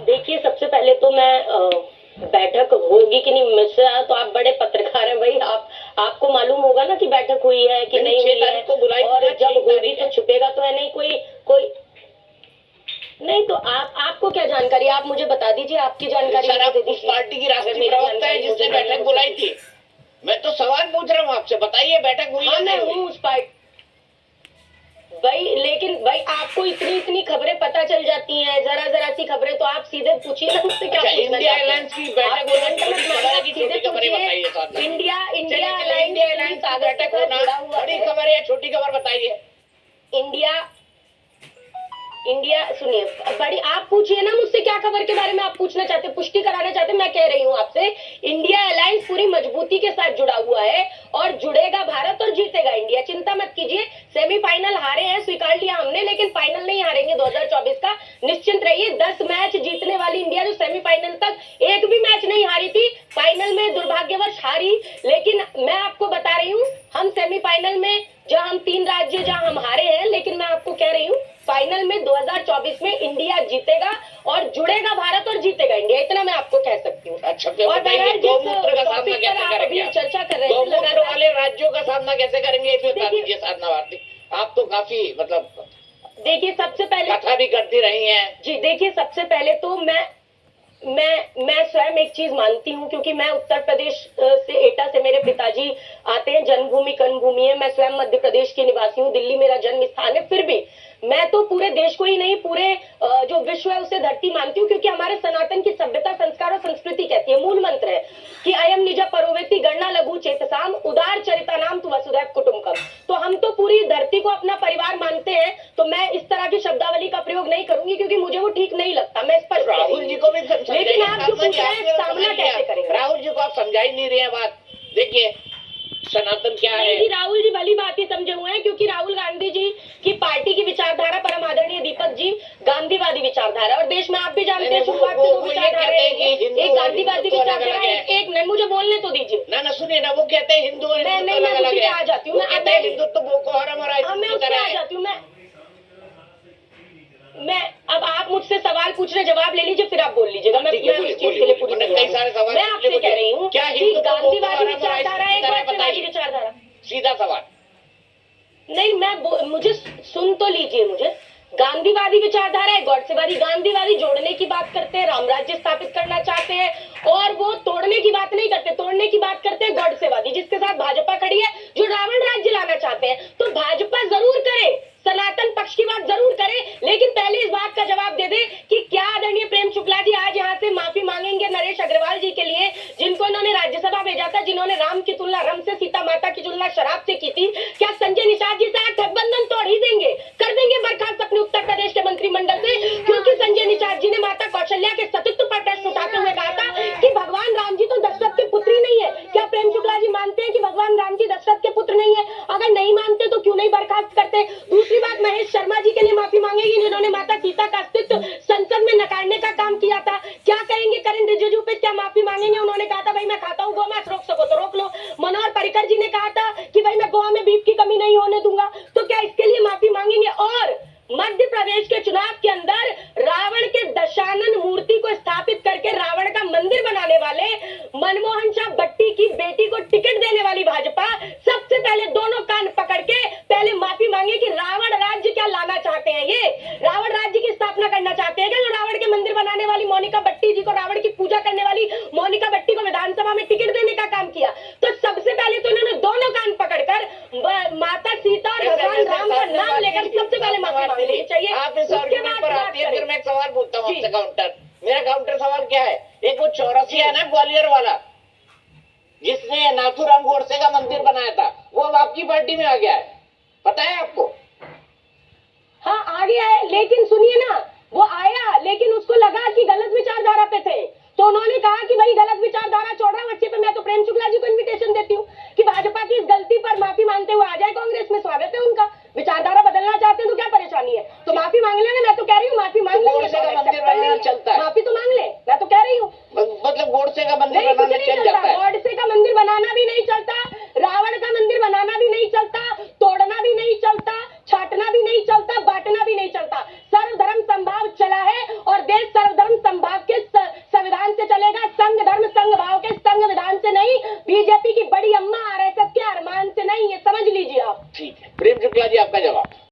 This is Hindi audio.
देखिए, सबसे पहले तो मैं बैठक होगी कि नहीं, मिश्रा तो आप बड़े पत्रकार हैं भाई, आपको मालूम होगा ना कि बैठक हुई है कि नहीं हुई है, और जब होगी तो छुपेगा तो है नहीं कोई कोई नहीं। तो आपको क्या जानकारी, आप मुझे बता दीजिए, आपकी जानकारी सर, आप उस पार्टी की राष्ट्रीय प्रवक्ता है जिसने बैठक बुलाई थी। मैं तो सवाल पूछ रहा हूँ आपसे, बताइए बैठक हुई है? मैं हूँ उस पार्टी भाई, लेकिन भाई आपको इतनी खबरें पता चल जाती हैं, जरा सी खबरें, तो आप सीधे पूछिए ना मुझसे क्या पूछना इंडिया अलायंस की बैठक इंडिया अलायंस का बैठक होना बड़ी खबर है, छोटी खबर बताइए। इंडिया सुनिए, बड़ी आप पूछिए ना मुझसे क्या खबर के बारे में आप पूछना चाहते, पुष्टि कराना चाहते। मैं कह रही हूँ आपसे, इंडिया अलायंस पूरी मजबूती के साथ जुड़ा हुआ है और जुड़ेगा भारत और जीतेगा इंडिया, चिंता मत कीजिए। सेमीफाइनल हारे हैं, स्वीकार लिया हमने, लेकिन फाइनल नहीं हारेंगे 2024 का, निश्चिंत रहिए। 10 मैच जीतने वाली इंडिया जो सेमीफाइनल तक एक भी मैच नहीं हारी थी, फाइनल में दुर्भाग्यवश हारी। लेकिन मैं आपको बता रही हूँ, हम सेमीफाइनल में जहां हम 3 राज्य जहां हम हारे हैं, लेकिन मैं आपको कह रही हूँ फाइनल में 2024 में इंडिया जीतेगा और जुड़ेगा भारत और जीतेगा इंडिया, इतना मैं आपको कह सकती हूँ। अच्छा, और गौमूत्र का सामना कैसे करेंगे? चर्चा कर रहे हैं गौमूत्र वाले राज्यों का सामना कैसे करेंगे, इसमें बता दीजिए साधना भारती। आप तो काफी मतलब देखिए, सबसे पहले कथा भी करती रही हैं जी। देखिए, सबसे पहले तो मैं स्वयं एक चीज मानती हूँ, क्योंकि मैं उत्तर प्रदेश से, एटा से मेरे पिताजी आते हैं, जन्मभूमि कर्मभूमि है। मैं स्वयं मध्य प्रदेश की निवासी हूँ, दिल्ली मेरा जन्म स्थान है। फिर भी मैं तो पूरे देश को ही नहीं, पूरे जो विश्व है उसे धरती मानती हूँ, क्योंकि हमारे सनातन की सभ्यता, संस्कार और संस्कृति कहती है, मूल मंत्र है कि अयम निज परोवेति गणना लघु चेतसाम उदार चरिता नाम तु वसुधैव कुटुंबकम। तो हम तो पूरी धरती को अपना परिवार मानते हैं, तो मैं इस तरह की शब्दावली का प्रयोग नहीं करूंगी, क्योंकि मुझे वो ठीक नहीं लगता। मैं स्पष्ट राहुल जी को भी, लेकिन आप जो पूछ रहे हैं सामना कैसे करेंगे? राहुल जी को आप समझा ही नहीं रहे हैं बात। देखिए, सनातन क्या है? जी, राहुल जी भली बात ही समझे हुए हैं, क्योंकि राहुल गांधी जी की पार्टी की विचारधारा, परम आदरणीय दीपक जी, गांधीवादी विचारधारा, और देश में आप भी जानते हैं शुरुआत से दो विचारधारा है, एक गांधीवादी विचारधारा, एक नहीं। मुझे बोलने तो दीजिए ना, सुनिए ना, वो कहते हैं हिंदू मैं आ जाती हूँ, हिंदुत्व बोको हराम और मैं उससे आ जाती हूँ। मैं अब आप मुझसे सवाल पूछ रहे, जवाब ले लीजिए, फिर आप बोल लीजिएगा। मैं इस चीज के लिए पूरी मैं आपसे कह रही हूँ, गांधीवादी विचारधारा है, गौडसेवादी विचारधारा। सीधा सवाल नहीं, मुझे सुन तो लीजिए। मुझे गांधीवादी विचारधारा है, गौडसेवादी। गांधीवादी जोड़ने की बात करते हैं, राम राज्य स्थापित करना चाहते हैं, और वो तोड़ने की बात नहीं करते, तोड़ने की बात करते हैं गौडसेवादी, जिसके साथ भाजपा खड़ी है, जो रावण राज्य लाना चाहते हैं। तो भाजपा जरूर करे, सनातन पक्ष की बात जरूर करे, लेकिन पहले इस बात का जवाब दे दे कि क्या आदरणीय प्रेम शुक्ला जी आज यहाँ से माफी मांगेंगे नरेश अग्रवाल जी के लिए, जिनको इन्होंने राज्यसभा भेजा था, जिन्होंने राम की तुलना, रम से, सीता माता की तुलना शराब से की थी? क्या संजय निषाद जी से गठबंधन तोड़ ही देंगे, कर देंगे बर्खास्त अपने उत्तर प्रदेश के मंत्रिमंडल से? क्योंकि संजय निषाद जी ने माता कौशल्या के सतीत्व पर प्रश्न उठाते हुए कहा था कि भगवान राम जी तो दशरथ के पुत्र ही नहीं है। क्या प्रेम शुक्ला जी मानते हैं कि भगवान राम जी दशरथ के पुत्र नहीं है? अगर नहीं मानते तो क्यों नहीं बर्खास्त करते? दूसरी बात, महेश शर्मा जी के लिए माफी मांगेगी, जिन्होंने माता सीता का अस्तित्व संसद में नकारने का काम किया था? क्या कहेंगे किरण रिजिजू पे, क्या माफी मांगेंगे? उन्होंने कहा था भाई मैं खाता हूँ गोमांस, रोक सको तो रोक लो। मनोहर पर्रिकर जी ने कहा था कि भाई मैं गोवा में बीफ की कमी नहीं होने दूंगा, तो क्या इसके लिए माफी मांगेंगे? और मध्य प्रदेश के चुनाव के अंदर रावण के दशानन मूर्ति को स्थापित करके रावण का मंदिर बनाने वाले मनमोहन शाह भट्टी की बेटी को टिकट देने वाली भाजपा सबसे पहले दोनों कान पकड़ के पहले माफी मांगे कि रावण राज्य क्या लाना चाहते हैं? ये रावण राज्य की स्थापना करना चाहते हैं क्या? जो रावण के मंदिर बनाने वाली मोनिका भट्टी जी को, रावण की पूजा करने वाली मोनिका भट्टी को विधानसभा में टिकट देने का काम किया? तो सबसे पहले तो इन्होंने दोनों कान पकड़कर माता सीता और भगवान राम का नाम लेकर सबसे पहले माफी चाहिए। आप इस आर्गुमेंट पर आती है, फिर मैं एक सवाल पूछता हूँ आपसे काउंटर। मेरा काउंटर सवाल क्या है? एक वो चौरसिया है ना ग्वालियर वाला, जिसने नाथूराम गोडसे का मंदिर बनाया था, वो अब आपकी पार्टी में आ गया है, पता है आपको? हाँ, आ गया है, लेकिन सुनिए ना, वो आया लेकिन उसको लगा कि गलत विचारधारा पे थे, तो उन्होंने कहा कि भाई गलत विचारधारा छोड़ रहा बच्चे पे। मैं तो प्रेम शुक्ला जी को इनविटेशन देती हूँ कि भाजपा की इस गलती पर माफी मांगते हुए आ जाए कांग्रेस में, स्वागत है उनका। विचारधारा बदलना चाहते हैं तो क्या परेशानी है? तो माफी मांग लेंगे, मैं तो कह रही हूँ माफी मांग लेंगे, चलता है, माफी तो मांग ले, मैं तो कह रही हूँ। मतलब गोडसे का मंदिर बनाना चल जाता है, गोडसे का मंदिर बनाना भी नहीं चलता, रावण का मंदिर बनाना भी नहीं चलता, तोड़ना भी नहीं चलता, छाटना भी नहीं चलता, बांटना भी नहीं चलता। सर्वधर्म संभाव चला है और देश सर्वधर्म संभाव बीजेपी की बड़ी अम्मा आरएसएस के अरमान से नहीं, ये समझ लीजिए आप। ठीक है, प्रेम शुक्ला जी आपका जवाब।